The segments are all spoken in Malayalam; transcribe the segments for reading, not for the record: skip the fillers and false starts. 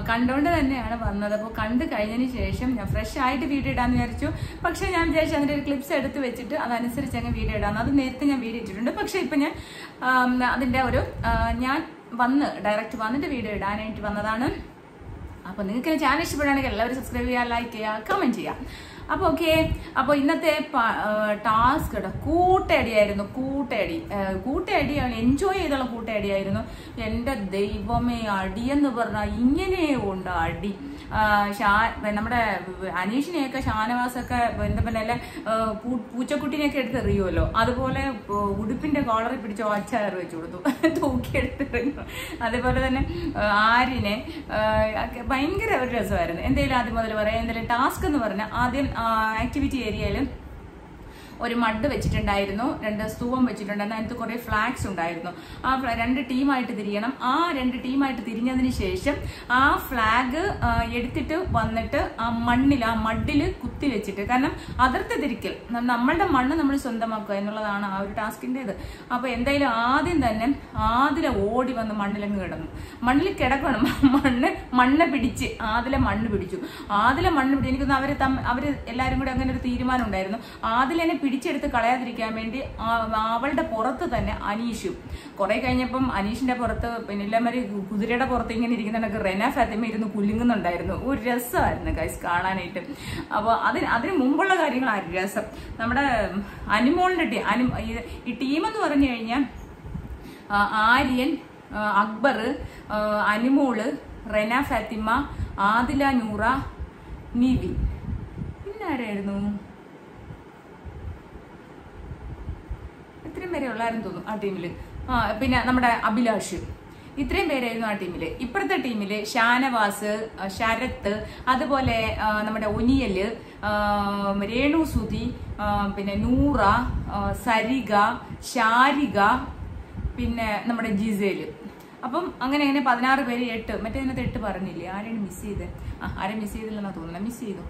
കണ്ടുകൊണ്ട് തന്നെയാണ് വന്നത്. അപ്പോൾ കണ്ടു കഴിഞ്ഞതിന് ശേഷം ഞാൻ ഫ്രഷ് ആയിട്ട് വീഡിയോ ഇടാന്ന് വിചാരിച്ചു. പക്ഷെ ഞാൻ വിചാരിച്ചു അതിന്റെ ഒരു ക്ലിപ്സ് എടുത്ത് വെച്ചിട്ട് അതനുസരിച്ച് അങ്ങ് വീഡിയോ ഇടാന്ന്. അത് നേരത്തെ ഞാൻ വീഡിയോ ഇട്ടിട്ടുണ്ട്. പക്ഷെ ഇപ്പൊ ഞാൻ അതിന്റെ ഒരു ഞാൻ ഡയറക്റ്റ് വന്നിട്ട് വീഡിയോ ഇടാനായിട്ട് വന്നതാണ്. അപ്പൊ നിങ്ങൾക്ക് ചാനൽ ഇഷ്ടപ്പെടുകയാണെങ്കിൽ എല്ലാവരും സബ്സ്ക്രൈബ് ചെയ്യുക, ലൈക്ക് ചെയ്യുക, കമന്റ് ചെയ്യുക. അപ്പൊ ഓക്കെ, അപ്പൊ ഇന്നത്തെ ടാസ്ക് കൂട്ടയടിയായിരുന്നു. കൂട്ടയടിയാണ്, എൻജോയ് ചെയ്തുള്ള കൂട്ടയടിയായിരുന്നു. എന്റെ ദൈവമേ, അടിയെന്ന് പറഞ്ഞാൽ ഇങ്ങനെ ഉണ്ട് അടി. നമ്മുടെ അനീഷിനെയൊക്കെ ഷാനവാസൊക്കെ എന്താ പറയുക പൂച്ചക്കുട്ടിനെയൊക്കെ എടുത്തെറിയുമല്ലോ, അതുപോലെ ഉടുപ്പിന്റെ കോളറിൽ പിടിച്ച് ഒച്ചയർ വെച്ചു കൊടുത്തു, തൂക്കിയെടുത്തെറിഞ്ഞു. അതേപോലെ തന്നെ ആര്യനെ ഭയങ്കര ഒരു രസമായിരുന്നു. എന്തെങ്കിലും ആദ്യം മുതൽ പറയാം. എന്തെങ്കിലും ടാസ്ക് എന്ന് പറഞ്ഞാൽ ആദ്യം ആക്ടിവിറ്റി ഏരിയയിൽ ഒരു മഡ് വെച്ചിട്ടുണ്ടായിരുന്നു, 2 സ്തൂപം വെച്ചിട്ടുണ്ടായിരുന്നു, അതിനകത്ത് കുറെ ഫ്ലാഗ്സ് ഉണ്ടായിരുന്നു. ആ 2 ടീമായിട്ട് തിരിയണം. ആ 2 ടീമായിട്ട് തിരിഞ്ഞതിന് ശേഷം ആ ഫ്ലാഗ് എടുത്തിട്ട് വന്നിട്ട് ആ മഡില് കുത്തി വെച്ചിട്ട്, കാരണം അതിർത്തി തിരിക്കൽ, നമ്മളുടെ മണ്ണ് നമ്മൾ സ്വന്തമാക്കുക എന്നുള്ളതാണ് ആ ഒരു ടാസ്കിൻ്റെത്. അപ്പൊ എന്തായാലും ആദ്യം തന്നെ ആദില ഓടി വന്ന് മണ്ണിലങ്ങ് കിടന്നു. മണ്ണിൽ കിടക്കണം, മണ്ണ് പിടിച്ച് ആദില മണ്ണ് പിടിച്ചു. എനിക്കൊന്ന് അവര് എല്ലാരും കൂടെ അങ്ങനെ ഒരു തീരുമാനം ഉണ്ടായിരുന്നു. ആദിലെന്നെ പിടിച്ചെടുത്ത് കളയാതിരിക്കാൻ വേണ്ടി അവളുടെ പുറത്ത് തന്നെ അനീഷും. കുറെ കഴിഞ്ഞപ്പം അനീഷിന്റെ പുറത്ത് പിന്നെ എല്ലാവരും കുതിരയുടെ പുറത്ത് ഇങ്ങനെ ഇരിക്കുന്നുണ്ടെങ്കിൽ റെന ഫാത്തിമ ഇരുന്ന് കുലുങ്ങുന്നുണ്ടായിരുന്നു. ഒരു രസമായിരുന്നു ഗൈസ് കാണാനായിട്ട്. അപ്പോൾ അതിന് മുമ്പുള്ള കാര്യങ്ങളായിരുന്നു രസം. നമ്മുടെ അനിമോളിന്റെ ഈ ടീമെന്ന് പറഞ്ഞു കഴിഞ്ഞാൽ ആര്യൻ, അക്ബർ, അനിമോള്, റെന ഫാത്തിമ, ആദില നൂറ, നിവിൻ, പിന്നെ ആരായിരുന്നു, ഇത്രയും പേരെ ഉള്ളായിരുന്നു തോന്നുന്നു ആ ടീമില്. പിന്നെ നമ്മുടെ അഭിലാഷ്, ഇത്രയും പേരായിരുന്നു ആ ടീമില്. ഇപ്പുറത്തെ ടീമില് ഷാനവാസ്, ശരത്ത്, അതുപോലെ നമ്മുടെ ഒനിയല്, രേണു സുധി, പിന്നെ നൂറ, സരിക, ശാരിക, പിന്നെ നമ്മുടെ ജിസേല്. അപ്പം അങ്ങനെ 16 പേര് 8. മറ്റേ ഇതിനകത്ത് 8 പറഞ്ഞില്ലേ? ആരെയാണ് മിസ് ചെയ്തത്? ആരെയും മിസ് ചെയ്തില്ലെന്നാ തോന്നുന്നത്. മിസ് ചെയ്തു.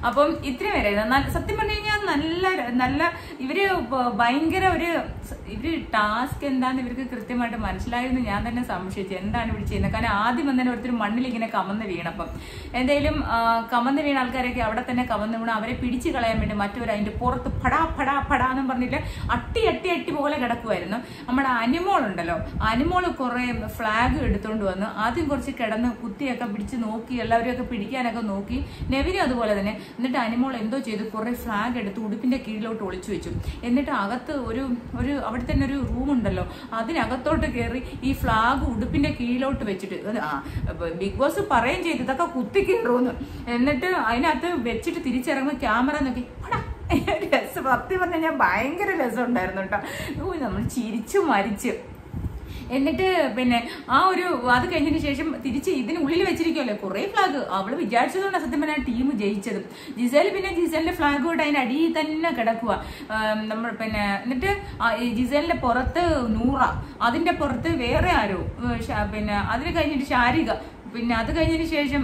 അപ്പം ഇത്രയും വരെയായിരുന്നു. സത്യം പറഞ്ഞു കഴിഞ്ഞാൽ നല്ല ഇവര് ഭയങ്കര ഇവര് ടാസ്ക് എന്താന്ന് ഇവർക്ക് കൃത്യമായിട്ട് മനസ്സിലായിരുന്നു. ഞാൻ തന്നെ സംശയിച്ചു എന്താണ് ഇവർ ചെയ്യുന്നത്. കാരണം ആദ്യം വന്നതിന് ഒരുത്തർ മണ്ണിൽ ഇങ്ങനെ കമന്ന് വീണപ്പം എന്തായാലും കമന്ന് വീണ ആൾക്കാരൊക്കെ അവിടെ തന്നെ കമന്ന് വീണ അവരെ പിടിച്ചു കളയാൻ വേണ്ടി മറ്റൊരു അതിന്റെ പുറത്ത് ഫടാന്നും പറഞ്ഞിട്ട് അട്ടി പോലെ കിടക്കുമായിരുന്നു. നമ്മുടെ അനിമോളുണ്ടല്ലോ, അനിമോള് കുറെ ഫ്ലാഗ് എടുത്തോണ്ട് വന്ന് ആദ്യം കുറച്ച് കിടന്ന് കുത്തിയൊക്കെ പിടിച്ച് നോക്കി, എല്ലാവരെയൊക്കെ പിടിക്കാനൊക്കെ നോക്കി. നെവിനും അതുപോലെ തന്നെ. എന്നിട്ട് അനിമോൾ എന്തോ ചെയ്തു, കുറെ ഫ്ലാഗ് എടുത്ത് ഉടുപ്പിന്റെ കീഴിലോട്ട് ഒളിച്ചു വെച്ചു. എന്നിട്ട് അകത്ത് ഒരു അവിടെ തന്നെ ഒരു റൂം ഉണ്ടല്ലോ, അതിനകത്തോട്ട് കയറി ഈ ഫ്ലാഗ് ഉടുപ്പിന്റെ കീഴിലോട്ട് വെച്ചിട്ട് ബിഗ് ബോസ് പറയുകയും ചെയ്തു ഇതൊക്കെ കുത്തി കയറുമെന്ന്. എന്നിട്ട് അതിനകത്ത് വെച്ചിട്ട് തിരിച്ചിറങ്ങുന്ന ക്യാമറ നോക്കി രസം. സത്യം പറഞ്ഞാൽ ഞാൻ ഭയങ്കര രസം ഉണ്ടായിരുന്നു കേട്ടോ. നമ്മൾ ചിരിച്ചു മരിച്ച്. എന്നിട്ട് പിന്നെ അത് കഴിഞ്ഞതിന് ശേഷം തിരിച്ച് ഇതിനുള്ളിൽ വെച്ചിരിക്കുമല്ലോ കുറെ ഫ്ലാഗ്. അവള് വിചാരിച്ചതുകൊണ്ടാണ് സത്യം പറഞ്ഞാൽ ടീം ജയിച്ചത്. ജിസേലിന്റെ ഫ്ലാഗ് കൊണ്ട് അതിന്റെ അടിയിൽ തന്നെ കിടക്കുക നമ്മൾ. പിന്നെ എന്നിട്ട് ജിസേലിന്റെ പുറത്ത് നൂറ, അതിന്റെ പുറത്ത് വേറെ ആരോ, പിന്നെ അതിന് കഴിഞ്ഞിട്ട് ശാരിക, പിന്നെ അത് കഴിഞ്ഞതിന് ശേഷം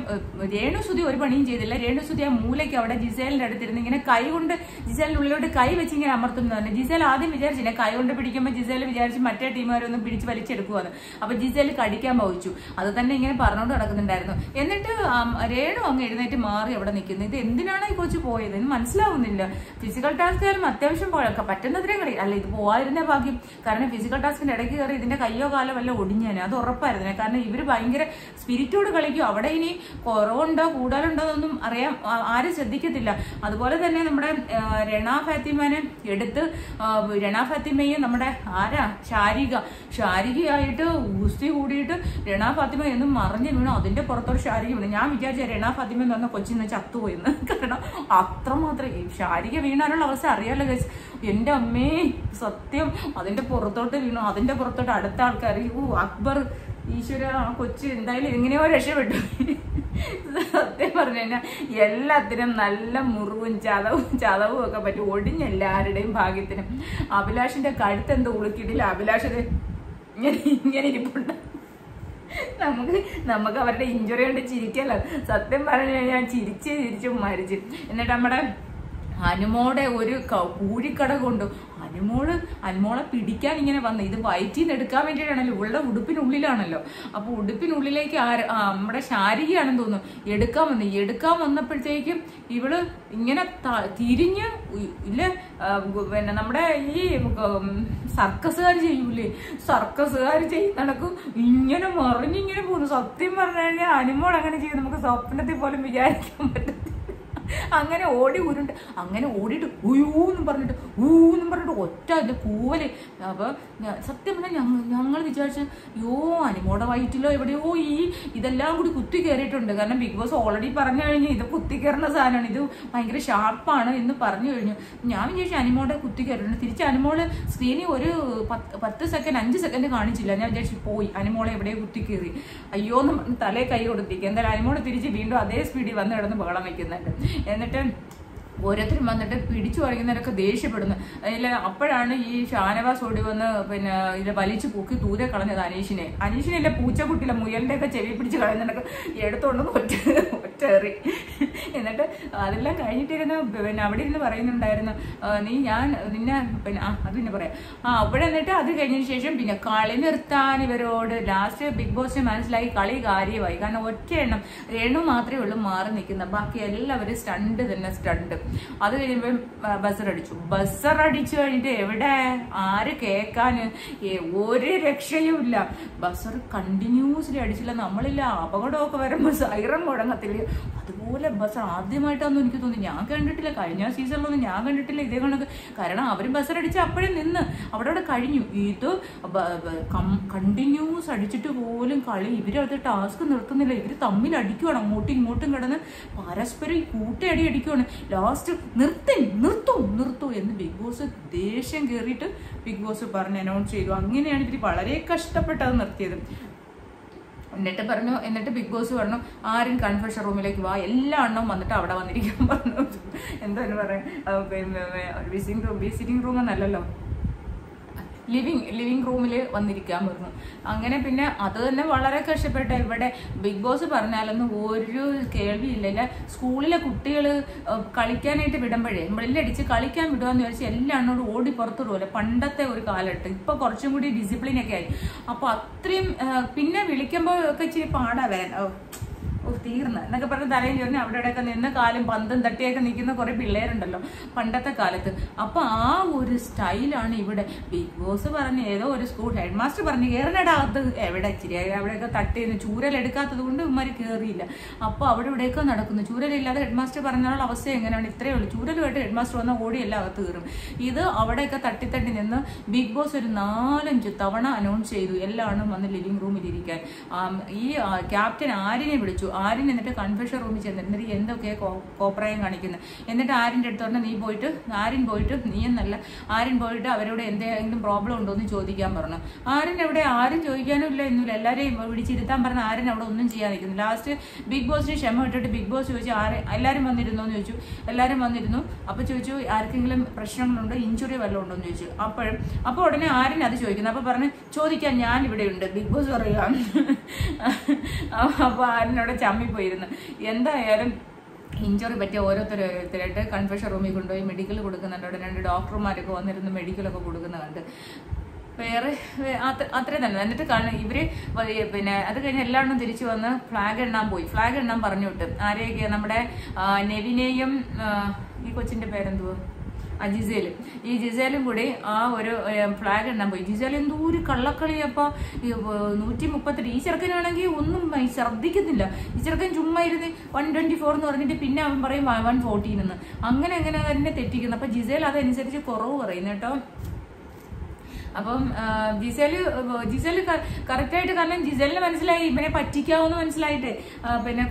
രേണുസുതി ഒരു പണിയും ചെയ്തില്ല. രേണുസുതി ആ മൂലയ്ക്ക് അവിടെ ജിസേലിന്റെ അടുത്തിരുന്ന് ഇങ്ങനെ കൈ കൊണ്ട് ജിസേലിന്റെ ഉള്ളിലോട്ട് കൈ വെച്ച് ഇങ്ങനെ അമർത്തുന്നു തന്നെ. ജിസേൽ ആദ്യം വിചാരിച്ചില്ല കൈ കൊണ്ട് പിടിക്കുമ്പോൾ ജിസേൽ വിചാരിച്ച് മറ്റേ ടീമുകാരൊന്നും പിടിച്ച് വലിച്ചെടുക്കുവാന്ന്. അപ്പൊ ജിസേൽ കടിക്കാൻ പോയിച്ചു. അത് തന്നെ ഇങ്ങനെ പറഞ്ഞുകൊണ്ട് നടക്കുന്നുണ്ടായിരുന്നു. എന്നിട്ട് രേണു അങ്ങ് എഴുന്നേറ്റ് മാറി അവിടെ നിൽക്കുന്നു. ഇത് എന്തിനാണ് ഈ കൊച്ചു പോയത് എന്ന് മനസ്സിലാവുന്നില്ല. ഫിസിക്കൽ ടാസ്ക് ആയാലും അത്യാവശ്യം പോയൊക്കെ പറ്റുന്നതിനെ കളി അല്ല, ഇത് പോവാതിരുന്ന ഭാഗ്യം. കാരണം ഫിസിക്കൽ ടാസ്കിന്റെ ഇടയ്ക്ക് കയറി ഇതിന്റെ കയ്യോ കാലോ വല്ല ഒടിഞ്ഞാനെ, അത് ഉറപ്പായിരുന്നു. കാരണം ഇവര് ഭയങ്കര സ്പിരിറ്റ് കളിക്കും. അവിടെ ഇനി കുറവുണ്ടോ കൂടുതലുണ്ടോ എന്നൊന്നും അറിയാം, ആരും ശ്രദ്ധിക്കത്തില്ല. അതുപോലെ തന്നെ നമ്മുടെ രണ ഫാത്തിമനെ എടുത്ത് രണ ഫാത്തിമയും നമ്മുടെ ശാരികയായിട്ട് ഗുസ്തി കൂടിയിട്ട് രണ ഫാത്തിമ എന്നും മറിഞ്ഞു വീണു. അതിന്റെ പുറത്തൊരു ശാരിക വീണു. ഞാൻ വിചാരിച്ച രണ ഫാത്തിമ എന്ന് പറഞ്ഞ കൊച്ചിന്ന് ചത്തുപോയിന്ന്. കാരണം അത്രമാത്രം ശാരിക വീണാനുള്ള അവസ്ഥ അറിയാലോ ഗൈസ്. എന്റെ അമ്മേ സത്യം, അതിന്റെ പുറത്തോട്ട് വീണു. അതിന്റെ പുറത്തോട്ട് അടുത്ത ആൾക്കാർ അക്ബർ, ഈശ്വര ആ കൊച്ചു എന്തായാലും എങ്ങനെയോ രക്ഷപ്പെട്ടു. സത്യം പറഞ്ഞു കഴിഞ്ഞാൽ എല്ലാത്തിനും നല്ല മുറിവും ചതവും ഒക്കെ പറ്റും. ഒടിഞ്ഞ എല്ലാവരുടെയും ഭാഗ്യത്തിനും. അഭിലാഷിന്റെ കഴുത്ത് എന്തോ ഉളുക്കിയിട്ടില്ല. അഭിലാഷ് ഇങ്ങനെ ഇരിപ്പുണ്ട്. നമുക്ക് അവരുടെ ഇഞ്ചുറി കൊണ്ട് ചിരിക്കല്ലോ. സത്യം പറഞ്ഞു കഴിഞ്ഞാൽ ചിരിച്ച് മരിച്ചു. എന്നിട്ട് നമ്മുടെ അനുമോടെ ഒരു പൂഴിക്കട കൊണ്ട് അനുമോളെ പിടിക്കാൻ ഇങ്ങനെ വന്ന്, ഇത് വയറ്റിൽ നിന്ന് എടുക്കാൻ വേണ്ടിയിട്ടാണല്ലോ, ഇവളുടെ ഉടുപ്പിനുള്ളിലാണല്ലോ. അപ്പൊ ഉടുപ്പിനുള്ളിലേക്ക് നമ്മുടെ ശാരികയാണെന്ന് തോന്നുന്നു എടുക്കാൻ വന്നപ്പോഴത്തേക്കും ഇവള് ഇങ്ങനെ തിരിഞ്ഞ് ഇല്ല, പിന്നെ നമ്മുടെ ഈ സർക്കസുകാർ ചെയ്യൂലേ, സർക്കസുകാർ ചെയ്യുന്നടക്കും ഇങ്ങനെ മറിഞ്ഞിങ്ങനെ പോകുന്നു. സത്യം പറഞ്ഞു കഴിഞ്ഞാൽ അനുമോൾ അങ്ങനെ ചെയ്യും നമുക്ക് സ്വപ്നത്തിൽ പോലും വിചാരിക്കാൻ പറ്റത്തില്ല. അങ്ങനെ ഓടിയിട്ട് ഊന്നും പറഞ്ഞിട്ട് ഒറ്റ അതിന്റെ കൂവല്. അപ്പൊ സത്യം പറഞ്ഞാൽ ഞങ്ങൾ വിചാരിച്ചു അനുമോടെ വയറ്റിലോ എവിടെയോ ഇതെല്ലാം കൂടി കുത്തി കയറിയിട്ടുണ്ട്. കാരണം ബിഗ് ബോസ് ഓൾറെഡി പറഞ്ഞു കഴിഞ്ഞു ഇത് കുത്തി കയറുന്ന സാധനമാണ്, ഇത് ഭയങ്കര ഷാർപ്പാണ് എന്ന് പറഞ്ഞു കഴിഞ്ഞു. ഞാൻ വിചാരിച്ചു അനുമോടെ കുത്തി കയറിയിട്ടുണ്ട്. തിരിച്ച് അനുമോള് സ്ക്രീനിൽ ഒരു 10 സെക്കൻഡ് 5 സെക്കൻഡ് കാണിച്ചില്ല. ഞാൻ വിചാരിച്ചു പോയി അനുമോളെ എവിടെയോ കുത്തി കയറി, അയ്യോന്ന് തലേ കൈ കൊടുത്തിരിക്കുക. എന്തായാലും അനുമോള് തിരിച്ച് വീണ്ടും അതേ സ്പീഡിൽ വന്ന് കിടന്ന് ബഹളം വയ്ക്കുന്നുണ്ട്. എന്നിട്ട് ഓരോരുത്തരും വന്നിട്ട് പിടിച്ചു പറയുന്നവരൊക്കെ ദേഷ്യപ്പെടുന്നു. അപ്പോഴാണ് ഈ ഷാനവാസ് ഓടി വന്ന് പിന്നെ ഇത് വലിച്ചു പൊക്കി ദൂരെ കളഞ്ഞത് അനീഷിനെ പൂച്ചക്കുട്ടിയിലെ മുയലിന്റെ ഒക്കെ ചെവി പിടിച്ച് കളയുന്നതൊക്കെ എടുത്തോണ്ടെന്ന് ഒറ്റേറി. എന്നിട്ട് അതെല്ലാം കഴിഞ്ഞിട്ടിരുന്ന് പിന്നെ അവിടെ ഇരുന്ന് പറയുന്നുണ്ടായിരുന്നു നിന്നെ പിന്നെ അത് പിന്നെ പറയാം. അപ്പോഴെന്നിട്ട് അത് കഴിഞ്ഞതിന് ശേഷം പിന്നെ കളി നിർത്താൻ ഇവരോട് ലാസ്റ്റ് ബിഗ് ബോസിന് മനസ്സിലായി കളി കാര്യമായി. കാരണം ഒറ്റ എണ്ണം രേണു മാത്രമേ ഉള്ളൂ മാറി നിൽക്കുന്നത്, ബാക്കി എല്ലാവരും സ്റ്റണ്ട് തന്നെ സ്റ്റണ്ട്. അത് കഴിയുമ്പോ ബസർ അടിച്ചു കഴിഞ്ഞിട്ട് എവിടെ ആര് കേക്കാന്, ഒരു രക്ഷയും ഇല്ല. ബസർ കണ്ടിന്യൂസ്ലി അടിച്ചില്ല. നമ്മളില്ല അപകടമൊക്കെ വരുമ്പോ സൈറൻ മുടങ്ങത്തില്ല, അതുപോലെ ബസർ ആദ്യമായിട്ടാണെന്ന് എനിക്ക് തോന്നി. ഞാൻ കണ്ടിട്ടില്ല, കഴിഞ്ഞ സീസണിലൊന്നും ഞാൻ കണ്ടിട്ടില്ല ഇതേ കണക്ക്. കാരണം അവരും ബസർ അടിച്ച് അപ്പോഴേ നിന്ന് അവിടെ കഴിഞ്ഞു. ഇത് കണ്ടിന്യൂസ് അടിച്ചിട്ട് പോലും കളി ഇവരത് ടാസ്ക് നിർത്തുന്നില്ല. ഇവര് തമ്മിൽ അടിക്കുവാണ്, അങ്ങോട്ടും ഇങ്ങോട്ടും കിടന്ന് പരസ്പരം കൂട്ടയടി അടിക്കുവാണ്. ലാസ്റ്റ് നിർത്തൂ എന്ന് ബിഗ് ബോസ് ദേഷ്യം കയറിയിട്ട് ബിഗ് ബോസ് പറഞ്ഞ് അനൗൺസ് ചെയ്തു. അങ്ങനെയാണ് ഇവര് വളരെ കഷ്ടപ്പെട്ടത് നിർത്തിയത്. എന്നിട്ട് ബിഗ് ബോസ് പറഞ്ഞു ആരും കൺഫെഷൻ റൂമിലേക്ക് വാ, എല്ലാ എണ്ണവും വന്നിട്ട് അവിടെ വന്നിരിക്കാൻ പറഞ്ഞു. എന്താണ് പറയാ, വിസിറ്റിംഗ് റൂം എന്നല്ലല്ലോ, ലിവിങ് റൂമിൽ വന്നിരിക്കാൻ പറഞ്ഞു. അങ്ങനെ പിന്നെ അത് തന്നെ വളരെ കഷ്ടപ്പെട്ട. ഇവിടെ ബിഗ് ബോസ് പറഞ്ഞാലൊന്നും ഒരു കേൾവിയില്ല. സ്കൂളിലെ കുട്ടികൾ കളിക്കാനായിട്ട് വിടുമ്പോഴേ വെള്ളടിച്ച് കളിക്കാൻ വിടുകയെന്ന് വിചാരിച്ച് എല്ലാണ്ണോടും ഓടി പുറത്തു വിടുമല്ലോ, പണ്ടത്തെ ഒരു കാലഘട്ടം. ഇപ്പൊ കുറച്ചും കൂടി ഡിസിപ്ലിനൊക്കെ ആയി. അപ്പൊ അത്രയും പിന്നെ വിളിക്കുമ്പോൾ ഒക്കെ ഇച്ചിരി പാടാവാൻ തീർന്ന് എന്നൊക്കെ പറഞ്ഞ് തലയും ചേർന്ന് അവിടെ ഇവിടെയൊക്കെ നിന്ന് കാലും പന്തും തട്ടിയൊക്കെ നിൽക്കുന്ന കുറെ പിള്ളേരുണ്ടല്ലോ പണ്ടത്തെ കാലത്ത്. അപ്പൊ ആ ഒരു സ്റ്റൈലാണ് ഇവിടെ. ബിഗ് ബോസ് പറഞ്ഞ് ഏതോ ഒരു സ്കൂൾ ഹെഡ് മാസ്റ്റർ പറഞ്ഞ് കയറിനടകത്ത് എവിടെ ഇച്ചിരി അവിടെയൊക്കെ തട്ടിന്ന് ചൂരലെടുക്കാത്തത് കൊണ്ട് ഇവന്മാര് കയറിയില്ല. അപ്പൊ അവിടെ ഇവിടെയൊക്കെ നടക്കുന്നു. ചൂരലില്ലാതെ ഹെഡ് മാസ്റ്റർ പറഞ്ഞാലുള്ള അവസ്ഥ എങ്ങനെയാണ്? ഇത്രയേ ഉള്ളൂ, ചൂരലുമായിട്ട് ഹെഡ് മാസ്റ്റർ വന്നാൽ ഓടിയെല്ലാം അകത്ത് കയറും. ഇത് അവിടെയൊക്കെ തട്ടി നിന്ന് ബിഗ് ബോസ് ഒരു 4-5 തവണ അനൗൺസ് ചെയ്തു എല്ലാവരും വന്ന് ലിവിംഗ് റൂമിൽ ഇരിക്കാൻ. ഈ ക്യാപ്റ്റൻ ആരിനെ വിളിച്ചു. ആര്യൻ എന്നിട്ട് കൺഫെഷൻ റൂമിൽ ചെന്നിട്ട് എന്നിട്ട് എന്തൊക്കെ കോപ്രായം കാണിക്കുന്നത്. എന്നിട്ട് ആര്യൻ്റെ അടുത്ത് പറഞ്ഞാൽ ആര്യൻ പോയിട്ട് അവരോട് എന്തെങ്കിലും പ്രോബ്ലം ഉണ്ടോ എന്ന് ചോദിക്കാൻ പറഞ്ഞു. ആര്യൻ എവിടെ? ആരും ചോദിക്കാനും ഇല്ല ഒന്നുമില്ല. എല്ലാവരെയും വിളിച്ചിരുത്താൻ പറഞ്ഞ ആര്യൻ അവിടെ ഒന്നും ചെയ്യാൻ നിൽക്കുന്നു. ലാസ്റ്റ് ബിഗ് ബോസിന് ക്ഷമ ഇട്ടിട്ട് ബിഗ് ബോസ് ചോദിച്ചു എല്ലാവരും വന്നിരുന്നോ എന്ന് ചോദിച്ചു. എല്ലാവരും വന്നിരുന്നു. അപ്പൊ ചോദിച്ചു ആർക്കെങ്കിലും പ്രശ്നങ്ങളുണ്ടോ, ഇഞ്ചുറി വല്ലതും ഉണ്ടോ എന്ന് ചോദിച്ചു. അപ്പോൾ ഉടനെ ആര്യൻ അത് ചോദിക്കുന്നു. അപ്പൊ പറഞ്ഞു ചോദിക്കാൻ ഞാൻ ഇവിടെ ഉണ്ട്, ബിഗ് ബോസ് പറയാം. അപ്പൊ ആര്യനോട് ചമ്മിപ്പോയിരുന്നു. എന്തായാലും ഇഞ്ചുറി പറ്റിയ ഓരോരുത്തരായിട്ട് കൺഫെഷൻ റൂമിൽ കൊണ്ടുപോയി മെഡിക്കൽ കൊടുക്കുന്നുണ്ട്. അവിടെ 2 ഡോക്ടർമാരൊക്കെ വന്നിരുന്ന് മെഡിക്കലൊക്കെ കൊടുക്കുന്ന കണ്ട് വേറെ അത്രയും തന്നെ. എന്നിട്ട് ഇവര് പിന്നെ അത് കഴിഞ്ഞ് എല്ലാവരും തിരിച്ചു വന്ന് ഫ്ലാഗ് എണ്ണാൻ പറഞ്ഞു വിട്ട്. ആരെയൊക്കെ? നമ്മുടെ നെവിനെയും ഈ കൊച്ചിന്റെ പേരെന്തുവാ, ഈ ജിസേലും കൂടി ആ ഒരു ഫ്ലാഗ് എണ്ണാൻ പോയി. ജിസേൽ എന്തോ ഒരു കള്ളക്കളിയപ്പ 138. ഈ ചെറുക്കനാണെങ്കിൽ ഒന്നും ശ്രദ്ധിക്കുന്നില്ല. ഈ ചെറുക്കൻ ചുമ്മാ ഇരുന്ന് 124 എന്ന് പറഞ്ഞിട്ട് പിന്നെ അവൻ പറയും 114 എന്ന്. അങ്ങനെ തന്നെ തെറ്റിക്കുന്നു. അപ്പൊ ജിസേൽ അതനുസരിച്ച് കുറവ് പറയുന്നു കേട്ടോ. അപ്പം ജിസേല് കറക്റ്റായിട്ട്, കാരണം ജിസേലിന് മനസ്സിലായി ഇവനെ പറ്റിക്കാവെന്ന് മനസ്സിലായിട്ട് പിന്നെ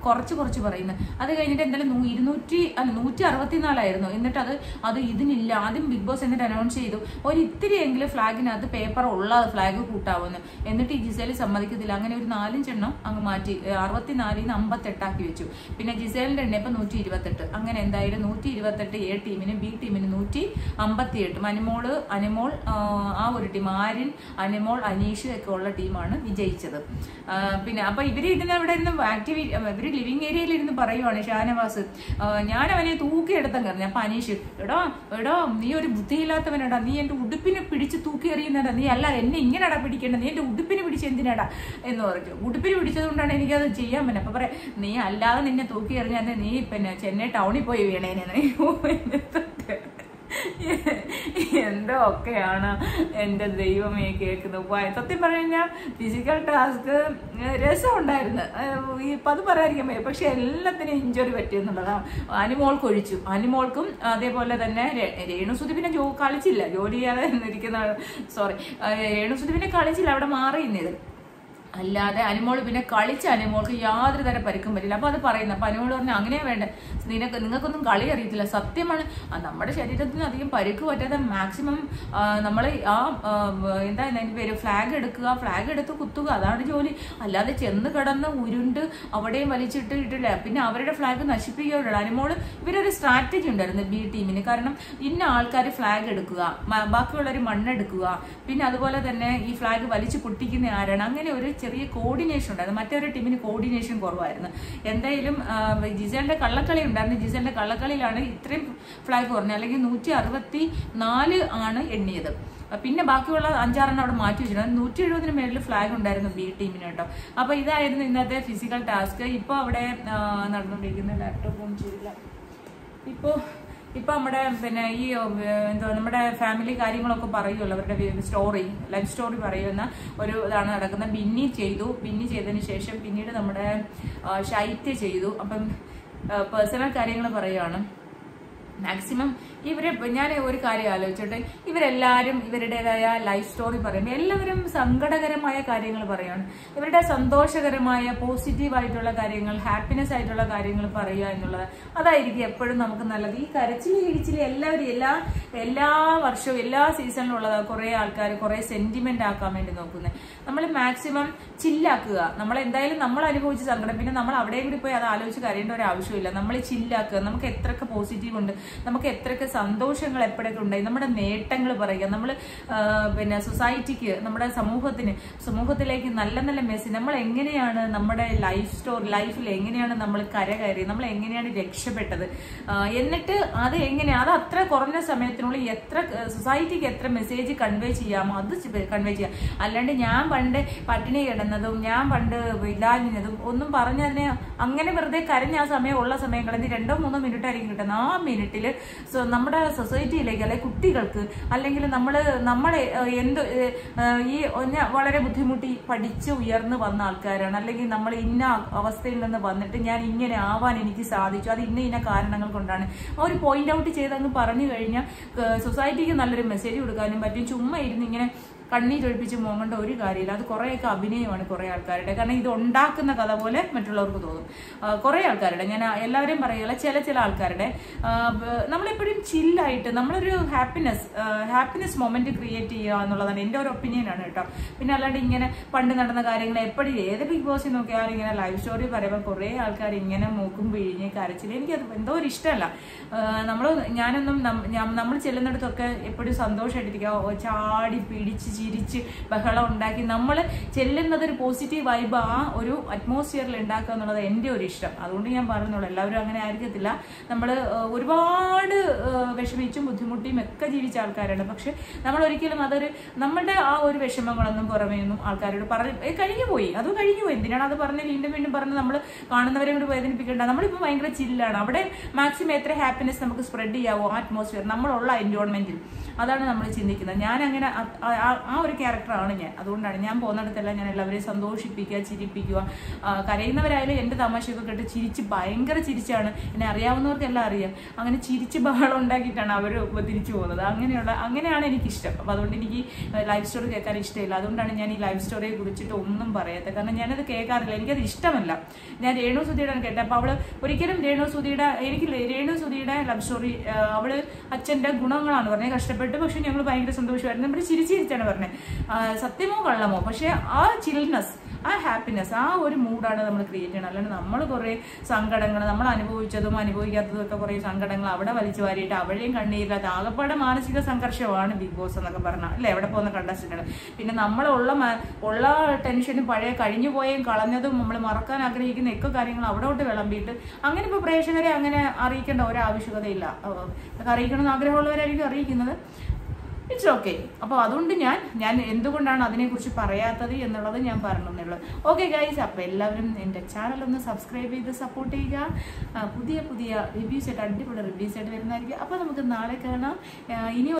കുറച്ച് പറയുന്നു. അത് കഴിഞ്ഞിട്ട് എന്തായാലും 164 എന്നിട്ട് അത് ഇതിനില്ല. ആദ്യം ബിഗ് ബോസ് എന്നിട്ട് അനൗൺസ് ചെയ്തു ഒരു ഇത്തിരിയെങ്കിലും ഫ്ലാഗിനകത്ത് പേപ്പർ ഉള്ള ഫ്ലാഗ് കൂട്ടാവുന്നു. എന്നിട്ട് ഈ ജിസേല് സമ്മതിക്കത്തില്ല. അങ്ങനെ ഒരു 4-5 എണ്ണം അങ്ങ് മാറ്റി 64 നിന്ന് 58 ആക്കി വെച്ചു. പിന്നെ ജിസേലിന്റെ എണ്ണ ഇപ്പൊ 128. അങ്ങനെ എന്തായാലും 128 എ ടീമിനും ബി ടീമിനും 158. അനുമോൾ ആ ഒരു ടീം ആര്യൻ, അനിമോൾ, അനീഷ് ഒക്കെ ഉള്ള ടീമാണ് വിജയിച്ചത്. പിന്നെ അപ്പൊ ഇവര് ഇവിടെ ഇരുന്ന് ഇവര് ലിവിങ് ഏരിയയിൽ ഇരുന്ന് പറയുവാണ് ഷാനവാസ്, ഞാൻ അവനെ തൂക്കിയെടുത്തങ്ങ് എറിഞ്ഞു. അപ്പൊ അനീഷ്, എടോ നീ ഒരു ബുദ്ധിയില്ലാത്തവനടാ, നീ എന്റെ ഉടുപ്പിനെ പിടിച്ച് തൂക്കി എറിയുന്നടാ, നീ അല്ല എന്നെ ഇങ്ങനെടാ പിടിക്കേണ്ടത്, നീ എന്റെ ഉടുപ്പിനെ പിടിച്ച് എന്തിനാടാ എന്ന് പറഞ്ഞു. ഉടുപ്പിന് പിടിച്ചത് കൊണ്ടാണ് എനിക്കത് ചെയ്യാൻ പറ്റുന്നത്. അപ്പൊ പറയാം, നീ അല്ലാതെ നിന്നെ തൂക്കി എറിഞ്ഞാൽ നീ പിന്നെ ചെന്നൈ ടൗണിൽ പോയി വീണേനെ. എന്തോ ഒക്കെയാണ് എന്റെ ദൈവമേ കേൾക്കുന്നത്. സത്യം പറഞ്ഞാൽ ഫിസിക്കൽ ടാസ്ക് രസമുണ്ടായിരുന്നു, ഇപ്പൊ അത് പറയാതിരിക്കാൻ പറ്റും. പക്ഷെ എല്ലാത്തിനും ഇഞ്ചുറി പറ്റിയെന്നുള്ളതാണ്. അനിമോൾക്ക് ഒഴിച്ചു, അനിമോൾക്കും അതേപോലെ തന്നെ രേണുസുതി പിന്നെ കളിച്ചില്ല, ജോലി ചെയ്യാതെ ഇരിക്കുന്ന രേണുസുതി പിന്നെ കളിച്ചില്ല, അവിടെ മാറിയുന്നത്. അല്ലാതെ അനിമോൾ പിന്നെ കളിച്ച അനിമോൾക്ക് യാതൊരു തരം പരിക്കും പറ്റില്ല. അപ്പൊ അത് പറയുന്നത്. അപ്പൊ അനിമോൾ പറഞ്ഞു, അങ്ങനെയാ വേണ്ട, നിങ്ങൾക്കൊന്നും കളി അറിയത്തില്ല. സത്യമാണ്, നമ്മുടെ ശരീരത്തിന് അധികം പരിക്ക് പറ്റാതെ മാക്സിമം നമ്മൾ എന്താ അതിന്റെ പേര്, ഫ്ലാഗ് എടുക്കുക, ഫ്ലാഗ് എടുത്ത് കുത്തുക, അതാണ് ജോലി. അല്ലാതെ ചെന്ന് കിടന്ന് ഉരുണ്ട് അവിടെയും വലിച്ചിട്ടിട്ടില്ല. പിന്നെ അവരുടെ ഫ്ലാഗ് നശിപ്പിക്കുകയുള്ളൂ. അനിമോൾ ഇവരൊരു സ്ട്രാറ്റജി ഉണ്ടായിരുന്നു ബി ടീമിന്. കാരണം ഇന്ന ആൾക്കാർ ഫ്ലാഗ് എടുക്കുക, ബാക്കിയുള്ളവർ മണ്ണെടുക്കുക, പിന്നെ അതുപോലെ തന്നെ ഈ ഫ്ലാഗ് വലിച്ചു പൊട്ടിക്കുന്ന ആരാണ്, അങ്ങനെ ഒരു ചെറിയ കോർഡിനേഷൻ ഉണ്ടായിരുന്നു. മറ്റൊരു ടീമിന് കോർഡിനേഷൻ കുറവായിരുന്നു. എന്തായാലും ജിസേലിന്റെ കള്ളക്കളി ഉണ്ടായിരുന്നു. ജിസേലിന്റെ കള്ളക്കളിയിലാണ് ഇത്രയും ഫ്ലാഗ് കുറഞ്ഞത്. അല്ലെങ്കിൽ 164 ആണ് എണ്ണിയത്. പിന്നെ ബാക്കിയുള്ള 5-6 അവിടെ മാറ്റി വെച്ചിട്ടുണ്ട്. 170 മേളിൽ ഫ്ലാഗ് ഉണ്ടായിരുന്നു ബി ടീമിന് കേട്ടോ. അപ്പൊ ഇതായിരുന്നു ഇന്നത്തെ ഫിസിക്കൽ ടാസ്ക്. ഇപ്പൊ അവിടെ നടന്നുകൊണ്ടിരിക്കുന്ന ലാപ്ടോപ്പ് ഒന്നും ചെയ്തില്ല. ഇപ്പൊ നമ്മുടെ പിന്നെ ഈ എന്തോ നമ്മുടെ ഫാമിലി കാര്യങ്ങളൊക്കെ പറയുമല്ലോ, അവരുടെ ലൈഫ് സ്റ്റോറി പറയുന്ന ഒരു ഇതാണ് നടക്കുന്നത്. ബിന്നി ചെയ്തതിന് ശേഷം പിന്നീട് നമ്മുടെ ശൈത്യ ചെയ്തു. അപ്പം പേഴ്സണൽ കാര്യങ്ങൾ പറയുകയാണ്. മാക്സിമം ഞാൻ ഒരു കാര്യം ആലോചിച്ചോട്ടെ, ഇവരെല്ലാവരും ഇവരുടേതായ ലൈഫ് സ്റ്റോറി പറയുമ്പോൾ എല്ലാവരും സങ്കടകരമായ കാര്യങ്ങൾ പറയാണ്. ഇവരുടെ സന്തോഷകരമായ പോസിറ്റീവായിട്ടുള്ള കാര്യങ്ങൾ, ഹാപ്പിനെസ് ആയിട്ടുള്ള കാര്യങ്ങൾ പറയുക എന്നുള്ളത് അതായിരിക്കും എപ്പോഴും നമുക്ക് നല്ലത്. ഈ കരച്ചിൽ എല്ലാവരും എല്ലാ വർഷവും എല്ലാ സീസണിലും ഉള്ളതാണ്. കുറെ ആൾക്കാർ കുറെ സെന്റിമെന്റ് ആക്കാൻ വേണ്ടി നോക്കുന്നത്. നമ്മൾ മാക്സിമം ചില്ലാക്കുക. നമ്മളെന്തായാലും നമ്മൾ അനുഭവിച്ച സങ്കടം പിന്നെ നമ്മൾ അവിടെ കൂടി പോയി അത് ആലോചിച്ച് കരയേണ്ട ഒരു ആവശ്യമില്ല. നമ്മൾ ചില്ലാക്കുക. നമുക്ക് എത്രയൊക്കെ പോസിറ്റീവ് ഉണ്ട്, നമുക്ക് എത്രയൊക്കെ സന്തോഷങ്ങൾ എപ്പോഴൊക്കെ ഉണ്ടായി, നമ്മുടെ നേട്ടങ്ങൾ പറയുക. നമ്മൾ പിന്നെ സൊസൈറ്റിക്ക്, നമ്മുടെ സമൂഹത്തിലേക്ക് നല്ല നല്ല മെസ്സേജ്, നമ്മൾ എങ്ങനെയാണ് നമ്മുടെ ലൈഫിൽ എങ്ങനെയാണ് നമ്മൾ കരകയറി, നമ്മൾ എങ്ങനെയാണ് രക്ഷപ്പെട്ടത്, എന്നിട്ട് അത് അത് അത്ര കുറഞ്ഞ സമയത്തിനുള്ളിൽ എത്ര സൊസൈറ്റിക്ക് എത്ര മെസ്സേജ് കൺവേ ചെയ്യാമോ അത് കൺവേ ചെയ്യാം. അല്ലാണ്ട് ഞാൻ പണ്ട് പട്ടിണി കിടന്നതും ഞാൻ പണ്ട് ഇല്ലാഞ്ഞതും ഒന്നും പറഞ്ഞതിനെ അങ്ങനെ വെറുതെ കരഞ്ഞ ആ സമയം ഉള്ള സമയം കളഞ്ഞ് 2-3 മിനിറ്റ് ആയിരിക്കും കിട്ടുന്നത്. ആ മിനിറ്റിൽ നമ്മുടെ സൊസൈറ്റിയിലേക്ക് അല്ലെങ്കിൽ കുട്ടികൾക്ക് അല്ലെങ്കിൽ നമ്മളെ ഈ വളരെ ബുദ്ധിമുട്ടി പഠിച്ച് ഉയർന്നു വന്ന ആൾക്കാരാണ്, അല്ലെങ്കിൽ നമ്മൾ ഇന്ന അവസ്ഥയിൽ നിന്ന് വന്നിട്ട് ഞാൻ ഇങ്ങനെ ആവാൻ എനിക്ക് സാധിച്ചു, അത് ഇന്ന കാരണങ്ങൾ കൊണ്ടാണ്, ആ ഒരു പോയിന്റ് ഔട്ട് ചെയ്ത് അങ്ങ് പറഞ്ഞു കഴിഞ്ഞാൽ സൊസൈറ്റിക്ക് നല്ലൊരു മെസ്സേജ് കൊടുക്കാനും പറ്റും. ചുമ്മാ ഇരുന്ന് ഇങ്ങനെ കണ്ണീരൊഴിപ്പിച്ച് മോങ്ങേണ്ട ഒരു കാര്യമില്ല. അത് കുറേയൊക്കെ അഭിനയമാണ് കുറെ ആൾക്കാരുടെ. കാരണം ഇത് ഉണ്ടാക്കുന്ന കഥ പോലെ മറ്റുള്ളവർക്ക് തോന്നും. കുറെ ആൾക്കാരുടെ, ഞാൻ എല്ലാവരെയും പറയുകയല്ല, ചില ആൾക്കാരുടെ നമ്മളെപ്പോഴും ചില്ലായിട്ട് നമ്മളൊരു ഹാപ്പിനെസ് മൊമെന്റ് ക്രിയേറ്റ് ചെയ്യുക എന്നുള്ളതാണ് എൻ്റെ ഒരു ഒപ്പീനിയനാണ് കേട്ടോ. പിന്നെ അല്ലാണ്ട് ഇങ്ങനെ പണ്ട് നടന്ന കാര്യങ്ങൾ എപ്പോഴും ഏത് ബിഗ് ബോസിൽ നോക്കിയാലും ഇങ്ങനെ ലൈഫ് സ്റ്റോറി പറയുമ്പോൾ കുറെ ആൾക്കാർ ഇങ്ങനെ മൂക്കും പിഴിഞ്ഞ് കരച്ചിൽ, എനിക്കത് എന്തോ ഒരു ഇഷ്ടമല്ല. നമ്മൾ ചെല്ലുന്നിടത്തൊക്കെ എപ്പോഴും സന്തോഷമായിട്ടിരിക്കുക, ചാടി പിടിച്ച് ചിരിച്ച് ബഹളം ഉണ്ടാക്കി നമ്മൾ ചെല്ലുന്നത് ഒരു പോസിറ്റീവ് വൈബ് ആ ഒരു അറ്റ്മോസ്ഫിയറിൽ ഉണ്ടാക്കുക എന്നുള്ളത് എൻ്റെ ഒരു ഇഷ്ടം. അതുകൊണ്ട് ഞാൻ പറഞ്ഞോളൂ, എല്ലാവരും അങ്ങനെ ആയിരിക്കത്തില്ല. നമ്മൾ ഒരുപാട് വിഷമിച്ചും ബുദ്ധിമുട്ടിയും ഒക്കെ ജീവിച്ച ആൾക്കാരാണ്. പക്ഷെ നമ്മൾ ഒരിക്കലും നമ്മളുടെ ആ ഒരു വിഷമങ്ങളൊന്നും പുറമേയൊന്നും ആൾക്കാരോട് കഴിഞ്ഞു പോയി. എന്തിനാണ് അത് പറഞ്ഞ് വീണ്ടും പറഞ്ഞ് നമ്മൾ കാണുന്നവരെ കൂടി വേദനിപ്പിക്കേണ്ട. നമ്മളിപ്പോൾ ഭയങ്കര ചില്ലാണ്. അവിടെ മാക്സിമം എത്ര ഹാപ്പിനെസ് നമുക്ക് സ്പ്രെഡ് ചെയ്യാവോ ആ അറ്റ്മോസ്ഫിയർ നമ്മളുള്ള എൻവയോൺമെന്റിൽ, അതാണ് നമ്മൾ ചിന്തിക്കുന്നത്. ഞാൻ അങ്ങനെ ആ ഒരു ക്യാരക്ടറാണ് ഞാൻ. അതുകൊണ്ടാണ് ഞാൻ പോകുന്നിടത്തെല്ലാം ഞാൻ എല്ലാവരെയും സന്തോഷിപ്പിക്കുക, ചിരിപ്പിക്കുക. കരയുന്നവരായാലും എൻ്റെ തമാശയൊക്കെ കേട്ട് ഭയങ്കര ചിരിച്ചാണ്. എന്നെ അറിയാവുന്നവർക്കെല്ലാം അറിയാം. അങ്ങനെ ചിരിച്ച് ബഹളം ഉണ്ടാക്കിയിട്ടാണ് അവർ തിരിച്ചു പോകുന്നത്. അങ്ങനെയാണ് എനിക്കിഷ്ടം. അപ്പം അതുകൊണ്ട് എനിക്ക് ലൈഫ് സ്റ്റോറി കേൾക്കാൻ ഇഷ്ടമില്ല. അതുകൊണ്ടാണ് ഞാൻ ഈ ലൈഫ് സ്റ്റോറിയെ കുറിച്ചിട്ട് ഒന്നും പറയാത്തത്. കാരണം ഞാനത് കേൾക്കാറില്ല, എനിക്കത് ഇഷ്ടമല്ല. ഞാൻ രേണുസുതിയുടെ കേട്ടത്. അപ്പോൾ അവള് ഒരിക്കലും രേണുസുതിയുടെ ലവ് സ്റ്റോറി അവള് അച്ഛൻ്റെ ഗുണങ്ങളാണ് പറഞ്ഞത്. കഷ്ടപ്പെട്ടു, പക്ഷെ ഞങ്ങൾ ഭയങ്കര സന്തോഷമായിരുന്നു. നമ്മൾ ചിരിച്ചാണ് പറഞ്ഞത്. സത്യമോ കള്ളമോ, പക്ഷെ ആ ചിൽനെസ്, ആ ഹാപ്പിനെസ്, ആ ഒരു മൂഡാണ് നമ്മൾ ക്രിയേറ്റ് ചെയ്യണം. അല്ലാണ്ട് നമ്മൾ കുറേ സങ്കടങ്ങൾ, നമ്മൾ അനുഭവിച്ചതും അനുഭവിക്കാത്തതും ഒക്കെ കുറേ സങ്കടങ്ങൾ അവിടെ വലിച്ചു വാരിയിട്ട് അവിടെയും കണ്ണീരില്ലാത്ത ആകെപ്പാടെ മാനസിക സംഘർഷമാണ് ബിഗ് ബോസ് എന്നൊക്കെ പറഞ്ഞാൽ അല്ലേ, എവിടെ പോകുന്ന കണ്ടസ്റ്റന്റുകൾ. പിന്നെ ഉള്ള ടെൻഷനും പഴയ കഴിഞ്ഞു പോയും കളഞ്ഞതും നമ്മൾ മറക്കാൻ ആഗ്രഹിക്കുന്ന ഒക്കെ കാര്യങ്ങൾ അവിടെ വിളമ്പിയിട്ട് അങ്ങനെ ഇപ്പോൾ പ്രേക്ഷകരെ അങ്ങനെ അറിയിക്കേണ്ട ഒരാവശ്യകതയില്ല. അറിയിക്കണമെന്ന് ആഗ്രഹമുള്ളവരായിരിക്കും അറിയിക്കുന്നത്. It's okay. അപ്പോൾ അതുകൊണ്ട് ഞാൻ എന്തുകൊണ്ടാണ് അതിനെക്കുറിച്ച് പറയാത്തത് എന്നുള്ളത് ഞാൻ പറഞ്ഞെന്നുള്ളൂ. ഓക്കെ ഗൈസ്, അപ്പോൾ എല്ലാവരും എൻ്റെ ചാനൽ ഒന്ന് സബ്സ്ക്രൈബ് ചെയ്ത് സപ്പോർട്ട് ചെയ്യുക. പുതിയ റിവ്യൂസ് ആയിട്ട്, അടിപൊളി റിവ്യൂസ് ആയിട്ട് വരുന്നതായിരിക്കും. അപ്പോൾ നമുക്ക് നാളെ കാണാം. ഇനി